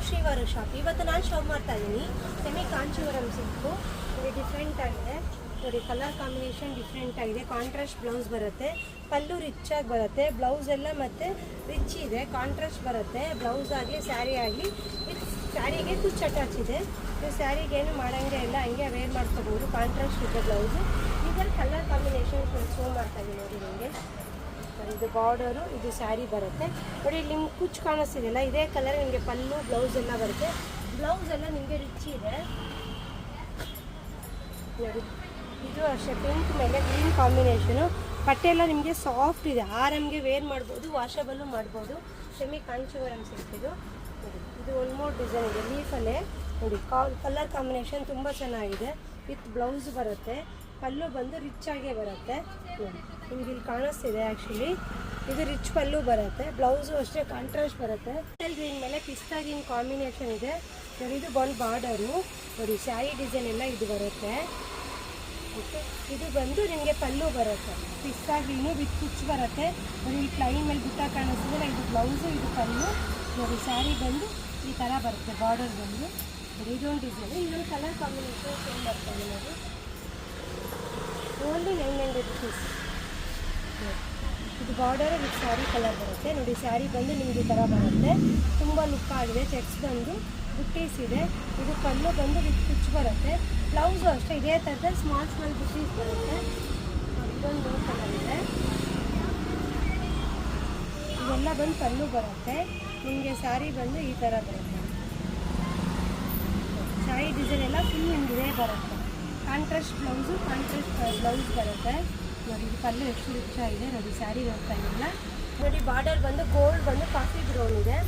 ಶ್ರೀವಾರ shop. ಇವತ್ತು ನಾನು show ಮಾಡ್ತಾ ಇದ್ದೀನಿ ಸೆಮಿ ಕಾಂಚೀವರಂ ಸಿಲ್ಕು. ಇದು ಡಿಫ್ರೆಂಟ್ ಆಗಿದೆ ನೋಡಿ, ಕಲರ್ ಕಾಂಬಿನೇಷನ್ ಡಿಫ್ರೆಂಟ್ ಆಗಿದೆ. ಕಾಂಟ್ರಾಸ್ಟ್ ಬ್ಲೌಸ್ ಬರುತ್ತೆ, ಪಲ್ಲು ರಿಚ್ ಆಗಿ ಬರುತ್ತೆ. ಬ್ಲೌಸ್ ಎಲ್ಲ ಮತ್ತೆ ರಿಚ್ ಇದೆ, ಕಾಂಟ್ರಾಸ್ಟ್ ಬರುತ್ತೆ. ಬ್ಲೌಸ್ ಆಗಲಿ ಸ್ಯಾರಿ ಆಗಲಿ, ಸ್ಯಾರಿಗೆ ಕುಚ್ಚು ಅಟ್ಯಾಚ್ ಇದೆ. ನೀವು ಸ್ಯಾರಿಗೆ ಏನು ಮಾಡೋಂಗೆ ಇಲ್ಲ, ಹಂಗೆ ವೇರ್ ಮಾಡ್ಕೋಬೋದು. ಕಾಂಟ್ರಾಸ್ಟ್ ಇದೆ ಬ್ಲೌಸು. ಇದರಲ್ಲಿ ಕಲರ್ ಕಾಂಬಿನೇಷನ್ ಶೋ ಮಾಡ್ತಾ ಇದ್ದೀನಿ ನೋಡಿ ನಿಮಗೆ. ಇದು ಬಾರ್ಡರು, ಇದು ಸ್ಯಾರಿ ಬರುತ್ತೆ ನೋಡಿ. ಇಲ್ಲಿ ನಿಮ್ಗೆ ಕುಚ್ಚು ಕಾಣಿಸ್ತಿದೆಯಲ್ಲ, ಇದೇ ಕಲರ್ ನಿಮಗೆ ಪಲ್ಲು ಬ್ಲೌಸ್ ಎಲ್ಲ ಬರುತ್ತೆ. ಬ್ಲೌಸ್ ಎಲ್ಲ ನಿಮಗೆ ರಿಚ್ ಇದೆ ನೋಡಿ. ಇದು ಅಷ್ಟೇ ಪಿಂಕ್ ಮೇಲೆ ಗ್ರೀನ್ ಕಾಂಬಿನೇಷನು. ಬಟ್ಟೆ ಎಲ್ಲ ನಿಮಗೆ ಸಾಫ್ಟ್ ಇದೆ, ಆರಾಮ್ಗೆ ವೇರ್ ಮಾಡ್ಬೋದು, ವಾಷಬಲ್ಲು ಮಾಡ್ಬೋದು. ಸೆಮಿ ಕಾಂಚೀವರಂ ಸಿಲ್ಕ್ ಇದು ನೋಡಿ. ಇದು ಒಂದು ಮೋರ್ ಡಿಸೈನ್ ಇದೆ ಲೀಫಲ್ಲೇ ನೋಡಿ. ಕಲರ್ ಕಾಂಬಿನೇಷನ್ ತುಂಬ ಚೆನ್ನಾಗಿದೆ. ವಿತ್ ಬ್ಲೌಸ್ ಬರುತ್ತೆ, ಪಲ್ಲು ಬಂದು ರಿಚ್ ಆಗೇ ಬರುತ್ತೆ ನೋಡಿ. ನಿಮ್ಗೆ ಇಲ್ಲಿ ಕಾಣಿಸ್ತಿದೆ ಆ್ಯಕ್ಚುಲಿ. ಇದು ರಿಚ್ ಪಲ್ಲು ಬರುತ್ತೆ, ಬ್ಲೌಸು ಅಷ್ಟೇ ಕಾಂಟ್ರಾಸ್ಟ್ ಬರುತ್ತೆ. ಗ್ರೀನ್ ಮೇಲೆ ಪಿಸ್ತಾ ಗ್ರೀನ್ ಕಾಂಬಿನೇಷನ್ ಇದೆ ನೋಡಿ. ಇದು ಬಂದು ಬಾರ್ಡರು ನೋಡಿ, ಸ್ಯಾರಿ ಡಿಸೈನ್ ಎಲ್ಲ ಇದು ಬರುತ್ತೆ ಓಕೆ. ಇದು ಬಂದು ನಿಮಗೆ ಪಲ್ಲು ಬರುತ್ತೆ, ಪಿಸ್ತಾ ಗ್ರೀನು ವಿತ್ ಕುಚ್ಚು ಬರುತ್ತೆ ನೋಡಿ. ಈ ಪ್ಲೈನ್ ಮೇಲೆ ಬುಟ್ಟ ಕಾಣಿಸ್ತಿದೆ, ಇದು ಬ್ಲೌಸು, ಇದು ಪಲ್ಲು ನೋಡಿ. ಸ್ಯಾರಿ ಬಂದು ಈ ಥರ ಬರುತ್ತೆ, ಬಾರ್ಡರ್ ಬಂದು ನೋಡಿ. ಇದೊಂದು ಡಿಸೈನ್, ಇದೊಂದು ಕಲರ್ ಕಾಂಬಿನೇಷನ್ ಸೇಮ್ ಬರ್ತದೆ ನೋಡಿ. Only 900 rupees. ಇದು ಬಾರ್ಡರ್ ವಿತ್ ಸ್ಯಾರಿ ಕಲರ್ ಬರುತ್ತೆ ನೋಡಿ. ಸ್ಯಾರಿ ಬಂದು ನಿಮಗೆ ಈ ಥರ ಬರುತ್ತೆ, ತುಂಬ ಲುಕ್ ಆಗಿದೆ. ಚೆಕ್ಸ್ ಬಂದು ಬುಟ್ಟೀಸ್ ಇದೆ. ಇದು ಪಲ್ಲು ಬಂದು ವಿತ್ ಕುಚ್ಚು ಬರುತ್ತೆ. ಬ್ಲೌಸು ಅಷ್ಟೇ ಇದೇ ಥರದ ಸ್ಮಾಲ್ ಬುಟ್ಟೀಸ್ ಬರುತ್ತೆ. ಇದೊಂದು ಕಲರ್ ಇದೆ, ಇದೆಲ್ಲ ಬಂದು ಪಲ್ಲು ಬರುತ್ತೆ. ನಿಮಗೆ ಸ್ಯಾರಿ ಬಂದು ಈ ಥರ ಬರುತ್ತೆ. ಸ್ಯಾರಿ ಡಿಸೈನ್ ಎಲ್ಲ ಫುಲ್ ನಿಮ್ಗೆ ಇದೇ ಬರುತ್ತೆ. ಕಾಂಟ್ರಾಸ್ಟ್ ಬ್ಲೌಸು, ಕಾಂಟ್ರಾಸ್ಟ್ ಬ್ಲೌಸ್ ಬರುತ್ತೆ ನೋಡಿ. ಇದು ಪಲ್ಲು ಎಷ್ಟು ರಿಚ್ ಆಗಿದೆ ನೋಡಿ. ಸ್ಯಾರಿ ನೋಡ್ತಾ ಇದ್ದಿಲ್ಲ ನೋಡಿ. ಬಾರ್ಡರ್ ಬಂದು ಗೋಲ್ಡ್ ಬಂದು ಕಾಫಿ ಬ್ರೌನ್ ಇದೆ.